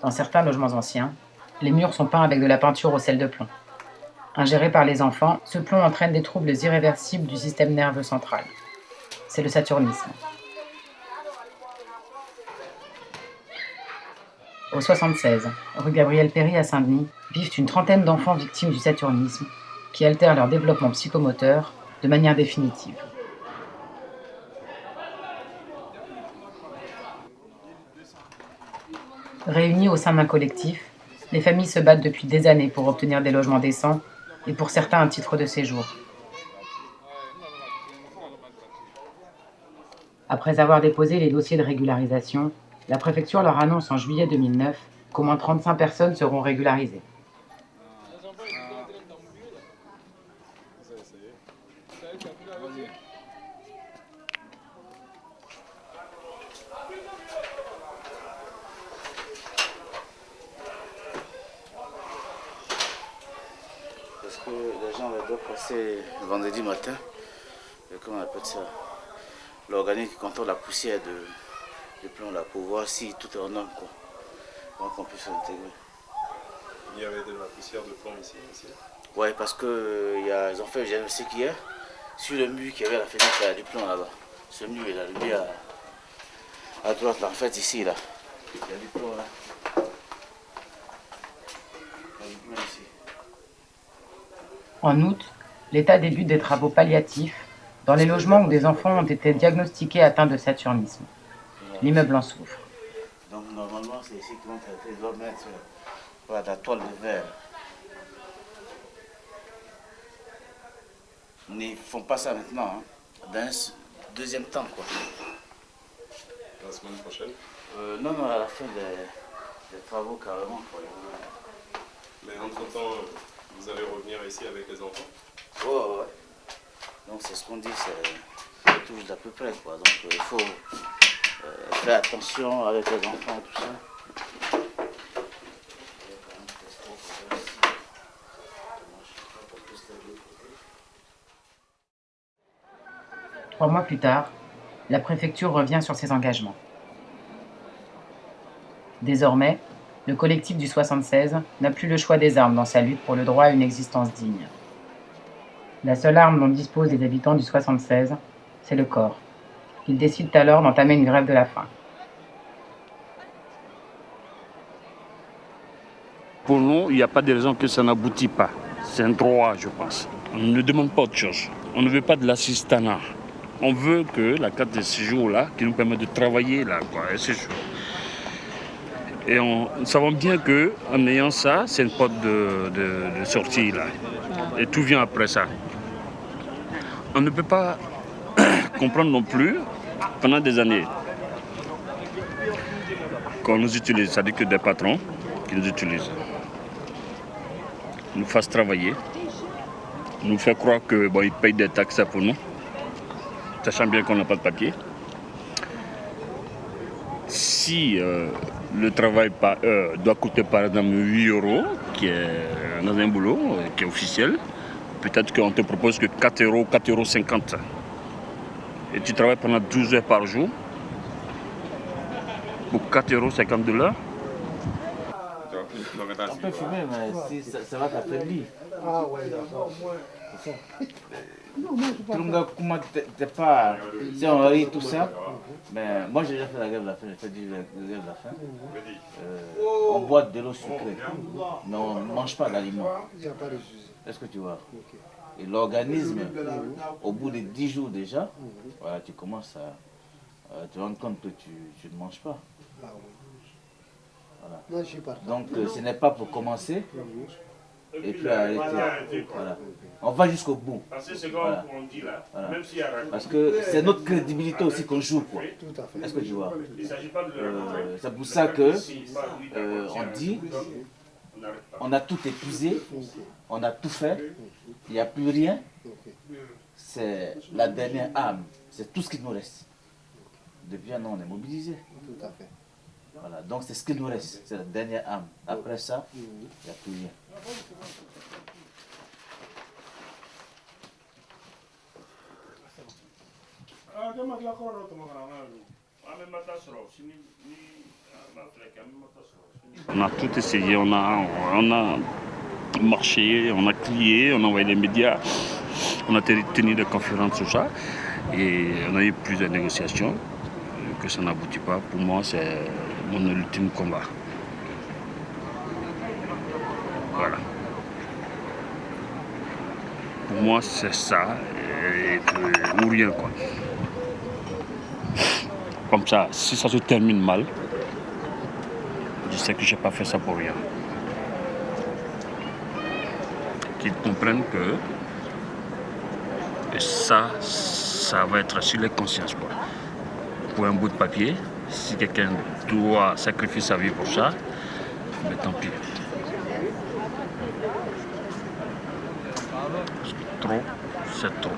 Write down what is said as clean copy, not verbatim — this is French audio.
Dans certains logements anciens, les murs sont peints avec de la peinture au sel de plomb. Ingéré par les enfants, ce plomb entraîne des troubles irréversibles du système nerveux central. C'est le saturnisme. Au 76, rue Gabriel Péri à Saint-Denis, vivent une trentaine d'enfants victimes du saturnisme qui altèrent leur développement psychomoteur de manière définitive. Réunies au sein d'un collectif, les familles se battent depuis des années pour obtenir des logements décents et pour certains un titre de séjour. Après avoir déposé les dossiers de régularisation, la préfecture leur annonce en juillet 2009 qu'au moins 35 personnes seront régularisées. Parce que les gens doivent passer vendredi matin, comment on appelle ça, l'organisme qui contrôle la poussière de plomb là, pour voir si tout est en ordre, quoi, pour qu'on puisse l'intégrer. Il y avait de la poussière de plomb ici. Ouais, parce que ils ont fait le diagnostic hier, sur le mur qui avait à la fenêtre, il y a du plomb là-bas. Ce mur est là, le mur à droite, là, en fait, ici, là. Il y a du plomb là. Il y a du plomb ici. En août, l'État débute des travaux palliatifs dans les logements où des enfants ont été diagnostiqués atteints de saturnisme. L'immeuble en souffre. Donc normalement, c'est ici qu'ils vont traiter, ils doivent mettre voilà, de la toile de verre. Mais ils ne font pas ça maintenant, hein. Dans un deuxième temps, quoi. La semaine prochaine. Non, à la fin des travaux, carrément, quoi. Mais entre-temps, vous allez revenir ici avec les enfants? Ouais. Donc c'est ce qu'on dit, c'est tout d'à peu près, quoi. Donc il faut faire attention avec les enfants, tout ça. 3 mois plus tard, la préfecture revient sur ses engagements. Désormais, le collectif du 76 n'a plus le choix des armes dans sa lutte pour le droit à une existence digne. La seule arme dont disposent les habitants du 76, c'est le corps. Ils décident alors d'entamer une grève de la faim. Pour nous, il n'y a pas de raison que ça n'aboutit pas. C'est un droit, je pense. On ne demande pas autre chose. On ne veut pas de l'assistanat. On veut que la carte de séjour là, qui nous permet de travailler là, quoi, et nous savons bien qu'en ayant ça, c'est une porte de sortie là. Et tout vient après ça. On ne peut pas comprendre non plus, pendant des années, qu'on nous utilise, c'est-à-dire que des patrons qui nous utilisent, nous fassent travailler, nous fait croire qu'ils payent des taxes pour nous, sachant bien qu'on n'a pas de papier. Si le travail par heure doit coûter par exemple 8 €, qui est dans un boulot, qui est officiel, peut-être qu'on te propose que 4 €, 4,50 €. Et tu travailles pendant 12 heures par jour pour 4,50 € $. On peut fumer, mais si, ça va t'affaiblir. Ah ouais, d'accord. Trunga, comment t'es pas. Si on rit tout ça, mais moi j'ai déjà fait la grève de la faim, j'ai fait la grève de la faim. On boit de l'eau sucrée, mais on ne mange pas d'aliments. Il n'y a pas de souci. Est-ce que tu vois? Et l'organisme, au bout de 10 jours déjà, voilà, tu commences à te rendre compte que tu ne manges pas. Ah oui. Voilà. Non, je suis partant. Donc ce n'est pas pour commencer et puis arrêter. Voilà. On va jusqu'au bout. Voilà. Voilà. Parce que c'est notre crédibilité aussi qu'on joue, quoi. Tout à fait. Est-ce que tu vois? C'est pour ça que on dit, on a tout épuisé, on a tout fait, il n'y a plus rien. C'est la dernière âme, c'est tout ce qui nous reste. Depuis un an, on est mobilisé. Tout à fait. Voilà, donc c'est ce qui nous reste, c'est la dernière âme. Après ça, il n'y a plus rien. On a tout essayé, on a marché, on a crié, on a envoyé les médias, on a tenu des conférences sur ça et on a eu plusieurs négociations, que ça n'aboutit pas. Pour moi, c'est mon ultime combat. Voilà. Pour moi, c'est ça, ou rien quoi. Comme ça, si ça se termine mal, je sais que je n'ai pas fait ça pour rien. Qu'ils comprennent que ça va être sur les consciences quoi. Pour un bout de papier, si quelqu'un doit sacrifier sa vie pour ça, mais tant pis. Trop, c'est trop.